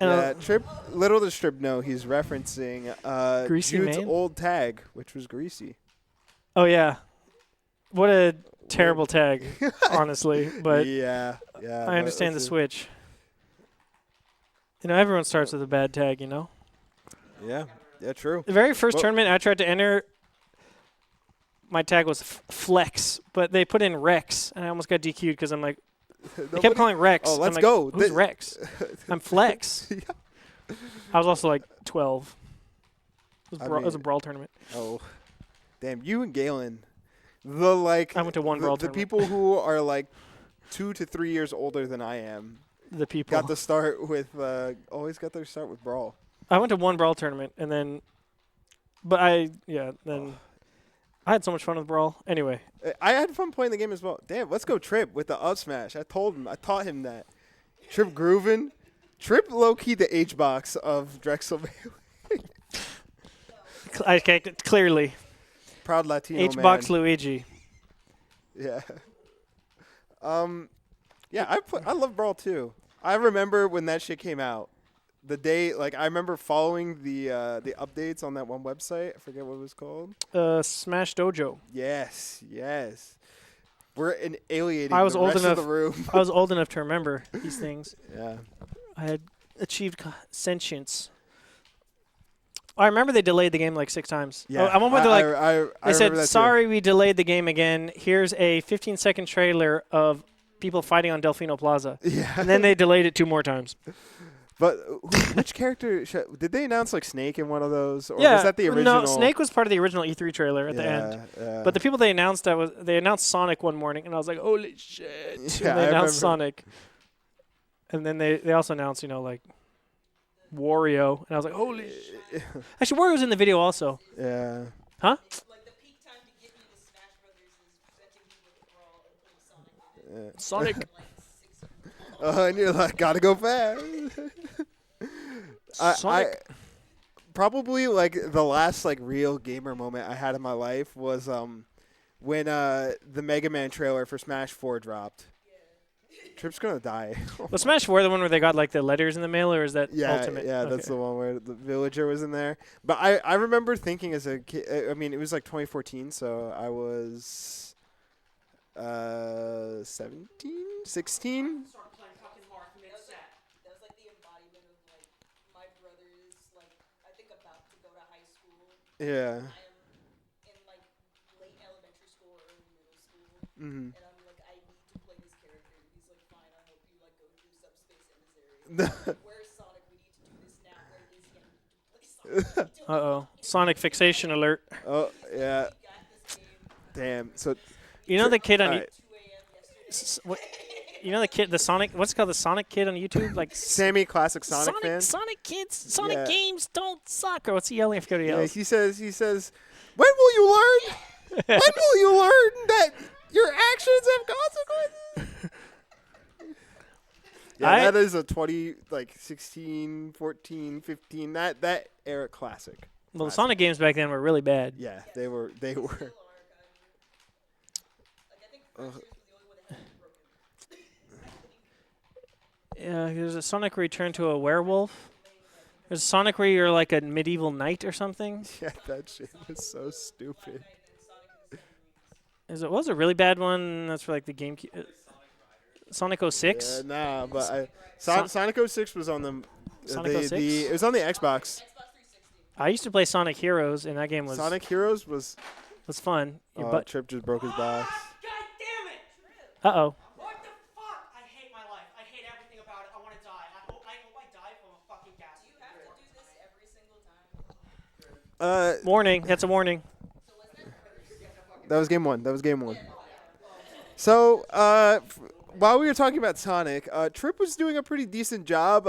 Yeah, Trip. Little does Trip know he's referencing Jude's Mane? old tag, which was Greasy. Oh yeah, what a terrible tag, honestly. But yeah. I understand the switch. Everyone starts with a bad tag. Yeah, true. The very first tournament I tried to enter, my tag was Flex, but they put in Rex, and I almost got DQ'd because I'm like, they kept calling Rex. Oh, let's I'm like, go. Who's Rex? I'm Flex. Yeah. I was also like 12. It was a brawl tournament. Oh, damn! You and Galen, I went to one brawl the tournament. people who are like 2 to 3 years older than I am. The people Got to start with always got their start with brawl. I went to one brawl tournament, and then, I had so much fun with brawl. Anyway, I had fun playing the game as well. Damn, let's go Trip with the up smash. I taught him that. Trip grooving. Trip low-key the H-box of Drexel. okay, clearly. Proud Latino H-box man. Luigi. Yeah. Yeah, I love Brawl too. I remember when that shit came out. The day, I remember following the updates on that one website. I forget what it was called. Smash Dojo. Yes. We're alienating I was the old rest enough. of the room. I was old enough to remember these things. Yeah. I had achieved sentience. I remember they delayed the game like 6 times. Yeah. At one point they said, that sorry, we delayed the game again. Here's a 15-second trailer of people fighting on Delfino Plaza. Yeah. And then they delayed it 2 more times. But which character did they announce Snake in one of those? Or was that the original? No, Snake was part of the original E3 trailer at the end. Yeah. But the people they announced they announced Sonic one morning, and I was like, holy shit! Yeah, and they announced Sonic, and then they also announced Wario, and I was like, holy shit! Actually, Wario's in the video also. Yeah. Huh? Like the peak time to give you the Smash Brothers is presenting you with the brawl and putting Sonic in it. Sonic. And you're like, gotta go fast. I probably the last the gamer moment I had in my life was when the Mega Man trailer for Smash 4 dropped. Trip's gonna die. Was Smash 4 the one where they got the letters in the mail, or is that Ultimate? Yeah, Okay. that's the one where the villager was in there. But I remember thinking as a kid, I mean, it was 2014, so I was 17, 16. That was the embodiment of my brother's I think about to go to high school. Yeah. I am in late elementary school or early middle school. Mm-hmm. And I'm I need to play this character. He's fine, I hope you go through subspace in this area. Where's Sonic? We need to do this now. Where is he? I need to play Sonic. Uh-oh. Sonic fixation alert. Oh yeah. Got this game. Damn. So The kid on 2 a.m. yesterday. the kid, the Sonic, what's it called, the Sonic kid on YouTube? Sammy, classic Sonic fan. Sonic kids, Sonic Yeah. games don't suck. Or what's he yelling? I forget what he Yeah, yells. he says, when will you learn? When will you learn that your actions have consequences? Yeah, that is a 16, 14, 15, that era classic. Well, the Sonic games back then were really bad. Yeah, they were. I think first year was the only one that had broken. Yeah, there's a Sonic where you turn to a werewolf. There's a Sonic where you're a medieval knight or something. Yeah, that shit was so stupid. Was a really bad one. That's for the GameCube. Sonic 06? Yeah, nah, but Sonic 06 was on the Sonic 06? it was on the Xbox. I used to play Sonic Heroes, and that game was Sonic Heroes was fun. Trip just broke his box. God damn it! Uh-oh. What the fuck? I hate my life. I hate everything about it. I want to die. I hope I die from a fucking gas. Do you have to do this every single time? Warning. That's a warning. That was game one. So, while we were talking about Sonic, Trip was doing a pretty decent job.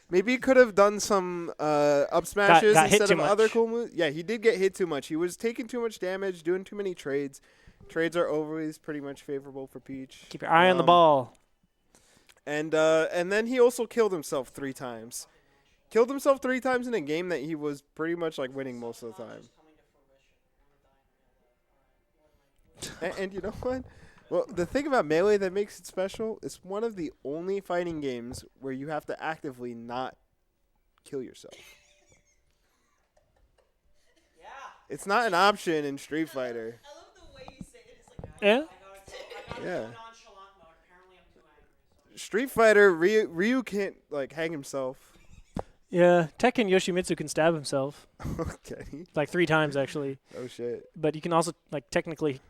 Maybe he could have done some up smashes got hit instead too of other much. cool moves. Yeah, he did get hit too much. He was taking too much damage, doing too many trades. Trades are always pretty much favorable for Peach. Keep your eye on the ball. And then he also killed himself 3 times. Killed himself 3 times in a game that he was pretty much winning most of the time. And you know what? Well, the thing about Melee that makes it special, it's one of the only fighting games where you have to actively not kill yourself. Yeah. It's not an option in Street Fighter. I love the way you say it. It's like, Yeah. I got Yeah. nonchalant mode. Apparently, I'm too angry. So. Street Fighter, Ryu can't like hang himself. Yeah, Tekken Yoshimitsu can stab himself Okay. like 3 times actually, Oh shit. but you can also like technically,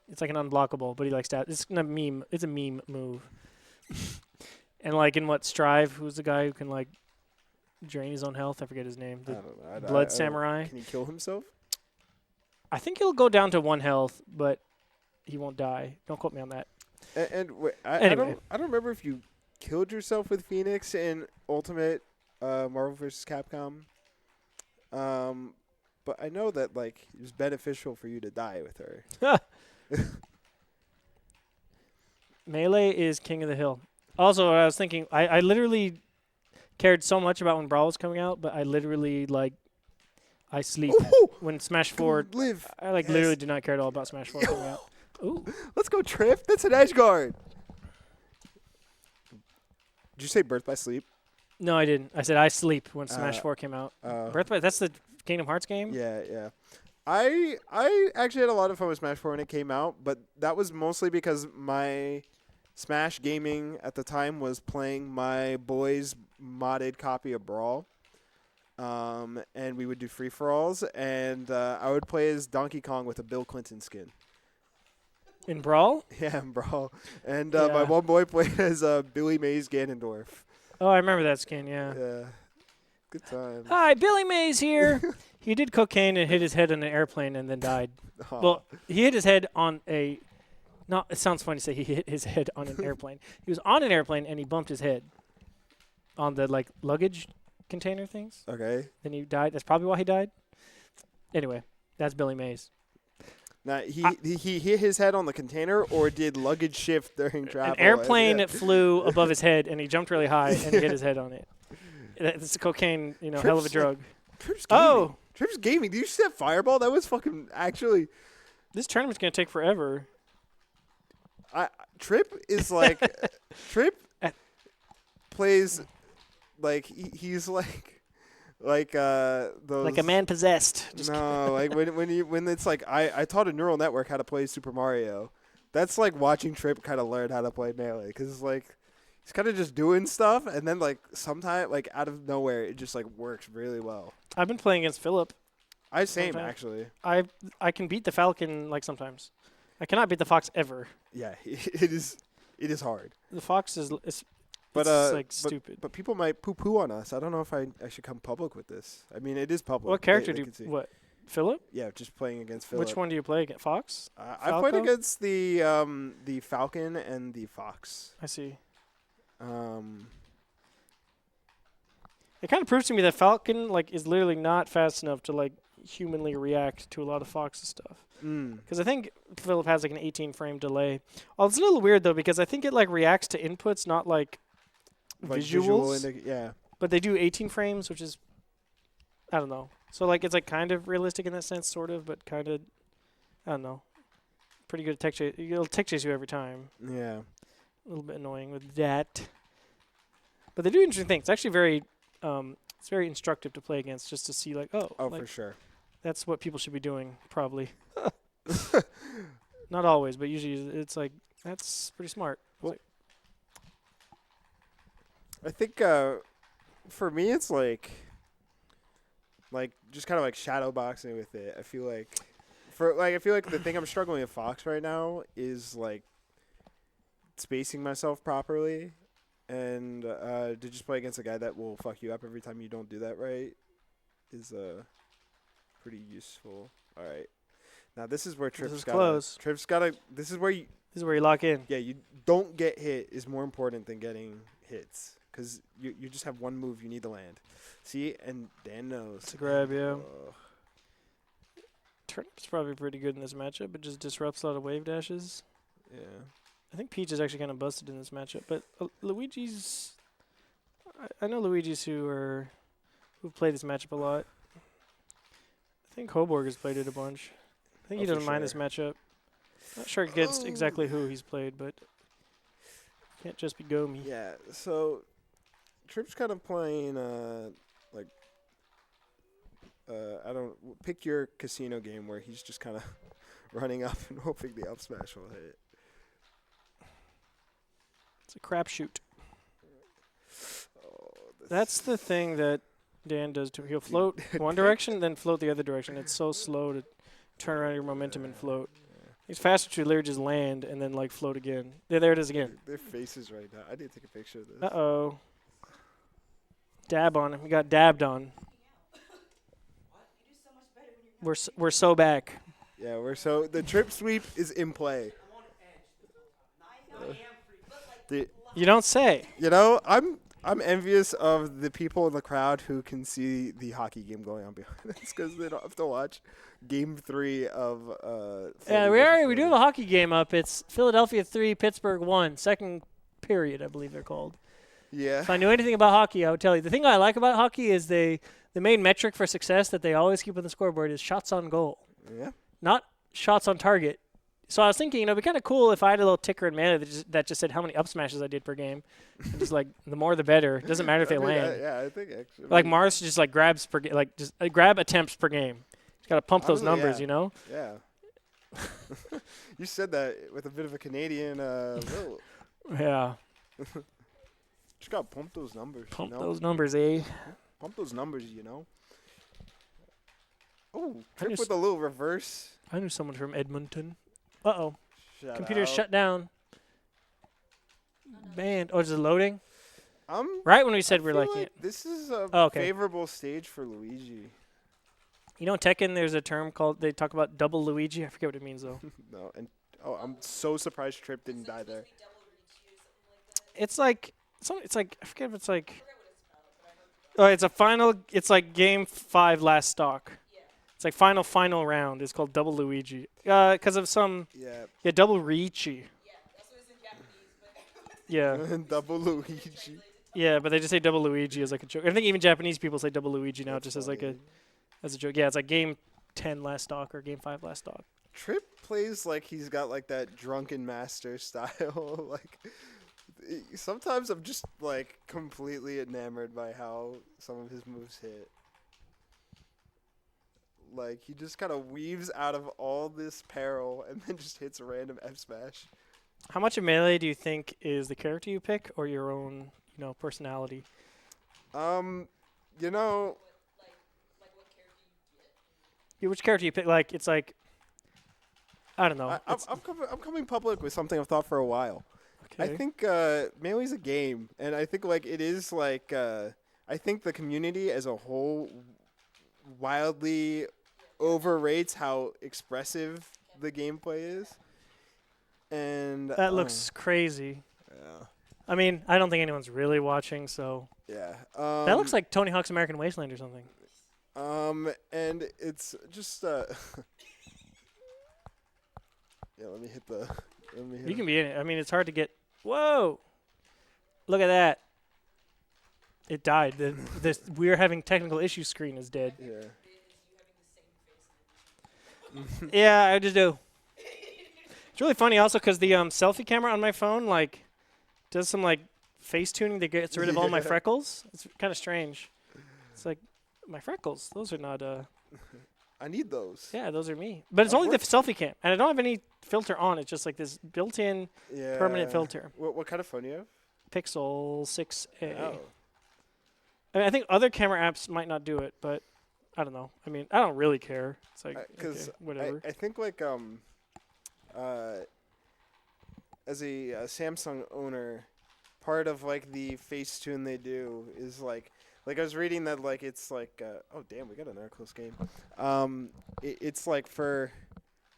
it's like an unblockable, but he like stab. It's a meme. It's a meme move. And like in what Strive, who's the guy who can like drain his own health? I forget his name. I The don't know. Blood I don't- Samurai. Can he kill himself? I think he'll go down to 1 health, but he won't die. Don't quote me on that. And wait, I Anyway. don't remember if you killed yourself with Phoenix in Ultimate Marvel vs. Capcom. But I know that like it was beneficial for you to die with her. Melee is king of the hill. Also, I was thinking, I literally cared so much about when Brawl was coming out, but I literally like, I sleep Ooh, when Smash come 4. on, live. I like Yes. literally did not care at all about Smash 4 coming out. Ooh, Let's go, Trip. That's an edge guard. Did you say Birth by Sleep? no, I didn't. I said I sleep when Smash Uh, 4 came out. Uh, Birth by, that's the Kingdom Hearts game. Yeah, yeah. I actually had a lot of fun with Smash 4 when it came out, but that was mostly because my Smash gaming at the time was playing my boy's modded copy of Brawl. And we would do free-for-alls, and I would play as Donkey Kong with a Bill Clinton skin. In Brawl. Yeah, in Brawl. And Yeah. my one boy played as Billy Mays Ganondorf. Oh, I remember that skin. Yeah. Yeah. Good time. Hi, Billy Mays here. He did cocaine and hit his head on an airplane and then died. Aw. Well, he hit his head on a. No, it sounds funny to say he hit his head on an airplane. He was on an airplane and he bumped his head on the like luggage container things. Okay. Then he died. That's probably why he died. Anyway, that's Billy Mays. Now, he hit his head on the container, or did luggage shift during travel? An airplane Yeah. flew above his head and he jumped really high and hit his head on it. It's a cocaine, hell of a Trips, like, drug. Trips Gaming. Oh, Trips Gaming. Did you see that fireball? That was fucking actually. this tournament's gonna take forever. Trip is like Trip Uh, plays like he's like those Like a man possessed. Just no like when it's like I taught a neural network how to play Super Mario. That's like watching Trip kind of learn how to play Melee, because like he's kind of just doing stuff, and then like sometimes like out of nowhere it just like works really well. I've been playing against Philip. Same Sometimes. actually. I can beat the Falcon like sometimes. I cannot beat the Fox ever. Yeah, it is hard. The Fox is But it's like stupid. But people might poo on us. I don't know if I should come public with this. I mean, it is public. What character They do can see. you what? Philip? Yeah, just playing against Philip. Which one do you play against? Fox? I played Falco? against the Falcon and the Fox. I see. Um, It kind of proves to me that Falcon is literally not fast enough to humanly react to a lot of Fox's stuff. Because I think Philip has an 18 frame delay. Oh, it's a little weird though, because I think it reacts to inputs, not visuals. Yeah. But they do 18 frames, which is, I don't know. So it's kind of realistic in that sense, sort of, but kind of, I don't know. Pretty good tech chase. It'll tech chase you every time. Yeah. A little bit annoying with that. But they do interesting things. It's actually very, it's very instructive to play against, just to see For sure. that's what people should be doing, probably. Not always, but usually it's that's pretty smart. Well, I think for me it's just kind of shadow boxing with it. I feel like the thing I'm struggling with Fox right now is spacing myself properly, and to just play against a guy that will fuck you up every time you don't do that right is pretty useful. All right. Now this is where Trip's got close. This is where you lock in. Yeah, you don't get hit is more important than getting hits, because you just have one move you need to land. See, and Dan knows. It's a grab, yeah. Ugh. Turnip's probably pretty good in this matchup. It just disrupts a lot of wave dashes. Yeah. I think Peach is actually kind of busted in this matchup, but Luigi's. I know Luigi's who've played this matchup a lot. I think Hoborg has played it a bunch. I think he Oh, for doesn't mind this sure. matchup. Not sure against exactly who he's played, but can't just be Gomi. Yeah, so Trip's kind of playing like I don't pick your casino game where he's just kind of running up and hoping the up smash will hit. It's a crapshoot. Oh, That's the thing that Dan does too. He'll float one direction, then float the other direction. It's so slow to turn around your momentum and float. He's faster to literally just land and then like float again. There it is again. Their faces right now. I need to take a picture of this. Uh-oh. Dab on him. We got dabbed on. We're so back. Yeah, so the Trip sweep is in play. You don't say. You know, I'm envious of the people in the crowd who can see the hockey game going on behind us because they don't have to watch Game 3 of. Yeah, we do have a hockey game up. It's Philadelphia 3, Pittsburgh 1, second period, I believe they're called. Yeah. If I knew anything about hockey, I would tell you. The thing I like about hockey is the main metric for success that they always keep on the scoreboard is shots on goal, Yeah. not shots on target. So I was thinking, it'd be kind of cool if I had a little ticker in Mana that just said how many up smashes I did per game. And just like the more the better. It doesn't matter if they land. Yeah, I think actually. Like Mars just like grabs per like just grab attempts per game. Just got to pump those Honestly, numbers, yeah. you know? Yeah. You said that with a bit of a Canadian will. Yeah. Just gotta pump those numbers. Pump you know? those numbers, eh? Pump those numbers, you know. Oh, I Trip with a little reverse. I knew someone from Edmonton. Uh-oh. Shout Computer out. shut down. Banned. Oh, is it loading? Right Right when we said we're feel liking like it. this is a okay. favorable stage for Luigi. You know, in Tekken, there's a term called, they talk about double Luigi. I forget what it means, though. No, and I'm so surprised Trip didn't die there. It's like, I forget if it's like, oh, it's a final, it's like game 5 last stock. It's like final round. It's called double Luigi. Because of some, Yeah. double Riichi. Yeah. Double Luigi. Yeah, but they just say double Luigi as like a joke. I think even Japanese people say double Luigi now, That's just as like funny. as a joke. Yeah, it's like game 10 last stock or game 5 last stock. Trip plays like he's got like that drunken master style. Like sometimes I'm just like completely enamored by how some of his moves hit. Like he just kind of weaves out of all this peril and then just hits a random F smash. How much of Melee do you think is the character you pick or your own, personality? You know, Yeah, which character you pick? Like, it's like, I don't know. I'm coming public with something I've thought for a while. Okay. I think Melee's a game, and I think like it is like I think the community as a whole wildly overrates how expressive the gameplay is. And That looks crazy. yeah. I mean, I don't think anyone's really watching, so. Yeah. That looks like Tony Hawk's American Wasteland or something. And it's just yeah, let me hit the You can be in it. I mean, it's hard to get. Whoa! Look at that. It died. The we're having technical issues screen is dead. Yeah. Yeah, I just do. It's really funny also because the selfie camera on my phone like does some like face tuning that gets rid of all my freckles. It's kind of strange. It's like my freckles. Those are not. I need those. Yeah, those are me. But it's only the selfie cam, and I don't have any filter on. It's just like this built-in permanent filter. What kind of phone you have? Pixel 6a. Oh. I mean, I think other camera apps might not do it, but I don't know. I mean, I don't really care. It's like Because okay, whatever. I think like as a Samsung owner, part of like the Facetune they do is like I was reading that like it's like oh damn, we got another close game. It's like for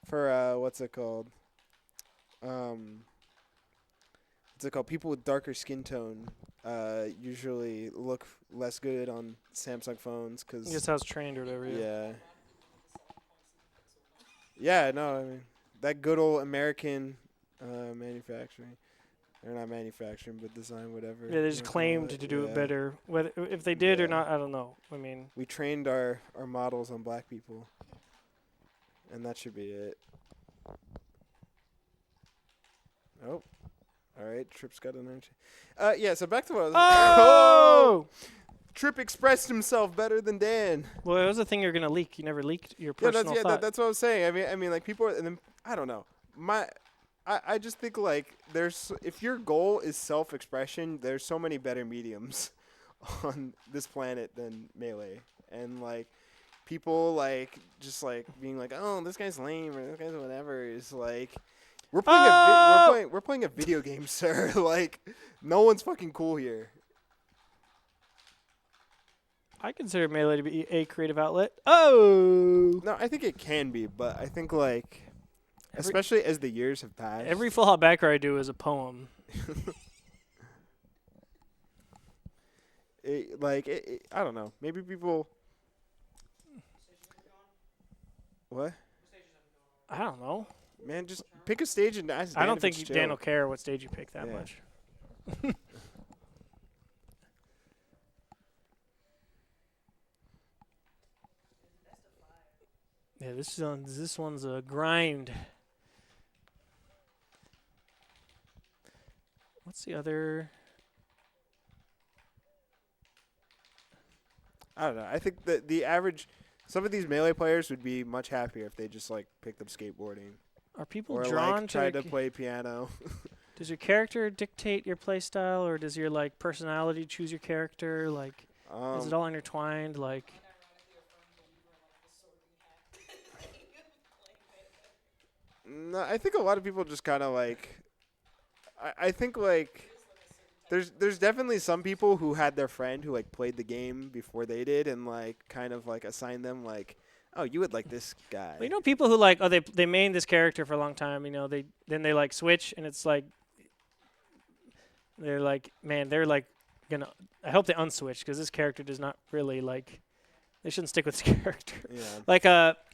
what's it called? What's it called? People with darker skin tone usually look less good on Samsung phones because Just how it's trained or whatever. yeah. Yeah, no, I mean that good old American manufacturing. They're not manufacturing, but design, whatever. Yeah, they just claimed to do it better. Whether if they did or not, I don't know. I mean, We trained our models on black people, and that should be it. Oh. All right, Trip's got an yeah, so back to what I was Oh! Trip expressed himself better than Dan. Well, it was the thing you're gonna leak. You never leaked your personal thought. That's what I was saying. I mean, like people, and then I don't know. I just think like if your goal is self-expression, there's so many better mediums on this planet than Melee, and like people like just like being like, oh, this guy's lame or this guy's whatever is like. We're playing a video game, sir. Like, no one's fucking cool here. I consider Melee to be a creative outlet. Oh! No, I think it can be, but I think like, especially as the years have passed. Every full hop backer I do is a poem. I don't know. Maybe people. What? I don't know. Man, just pick a stage and ask Dan. I don't if think it's Dan chill. will care what stage you pick that much. Yeah, this one's a grind. What's the other? I don't know. I think that the average, some of these Melee players would be much happier if they just like picked up skateboarding Are people or drawn like tried to? to play piano. Does your character dictate your play style, or does your like personality choose your character? Like, is it all intertwined? Like, No, I think a lot of people just kind of like. I think like. There's definitely some people who had their friend who like played the game before they did and like kind of like assigned them like, oh, you would like this guy. well, you know, people who like, oh, they main this character for a long time. You know, then they like switch, and it's like they're like, man, they're like gonna. I hope they unswitch because this character does not really like. They shouldn't stick with this character. Yeah. Like,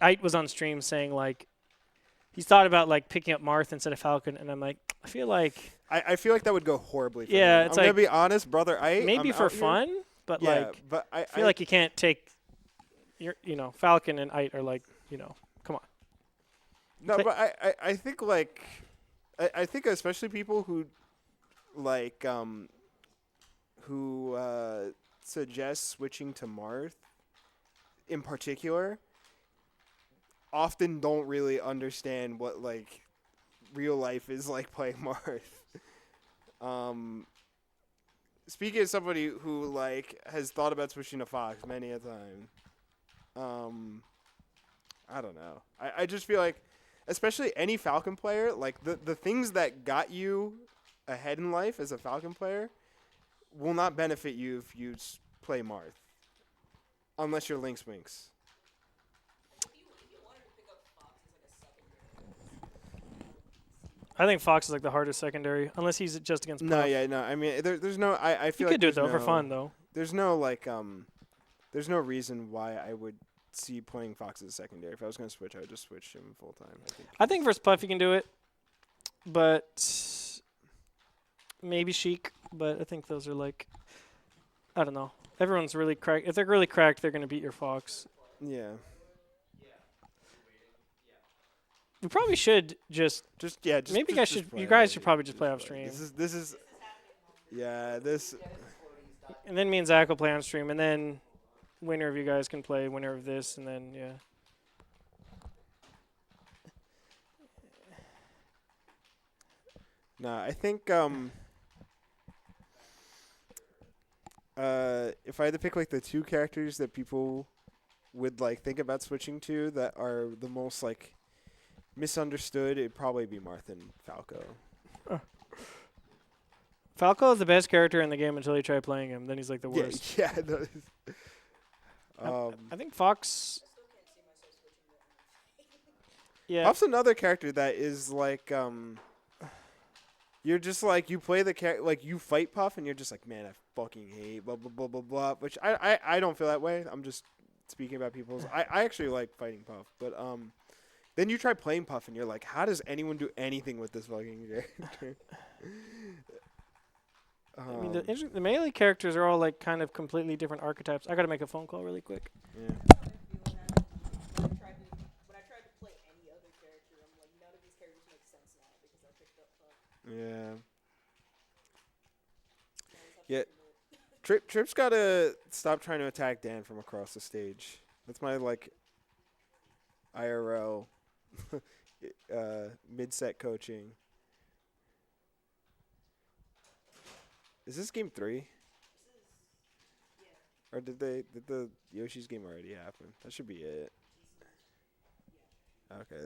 Ite was on stream saying like, he's thought about like picking up Marth instead of Falcon, and I'm like, I feel like. I feel like that would go horribly for Yeah, me. it's I'm like- gonna be honest, brother. Maybe I'm for out here. fun, but like, but I feel like you can't take. Falcon and Ite are like, come on. no, play- but I think like I think especially people who like who suggest switching to Marth in particular often don't really understand what like real life is like playing Marth. Speaking as somebody who like has thought about switching to Fox many a time, I don't know. I just feel like, especially any Falcon player, like the things that got you ahead in life as a Falcon player will not benefit you if you play Marth, unless you're Lynx Winx. I think Fox is like the hardest secondary, unless he's just against. No, Puff. yeah, no. I mean, there's no. I feel You like could do it there's though for no- fun though. There's no like there's no reason why I would see playing Fox as a secondary. If I was gonna switch, I would just switch him full time. I think versus Puff you can do it, but maybe Sheik. But I think those are like, I don't know. Everyone's really cracked. If they're really cracked, they're gonna beat your Fox. Yeah. We probably should just. Maybe you guys should probably just play off stream. This is. Yeah, this. And then me and Zach will play on stream, and then winner of you guys can play winner of this, and then yeah. No, I think if I had to pick like the two characters that people would like think about switching to that are the most like misunderstood, it'd probably be Marth and Falco. Falco is the best character in the game until you try playing him. Then he's like the worst. Yeah. I think Fox. Yeah. Puff's another character that is like you're just like you play the like you fight Puff and you're just like, man, I fucking hate blah blah blah blah blah. Which I don't feel that way. I'm just speaking about people's. I actually like fighting Puff, but then you try playing Puff and you're like, how does anyone do anything with this fucking character? I mean, the melee characters are all like kind of completely different archetypes. I gotta make a phone call really quick. Yeah. When I tried to play any other character, I'm like, none of these characters make sense now because I picked up Puff. Yeah. Yeah. Trip's gotta stop trying to attack Dan from across the stage. That's my like IRL mid-set coaching. Is this game 3? Or did the Yoshi's game already happen? That should be it. Okay.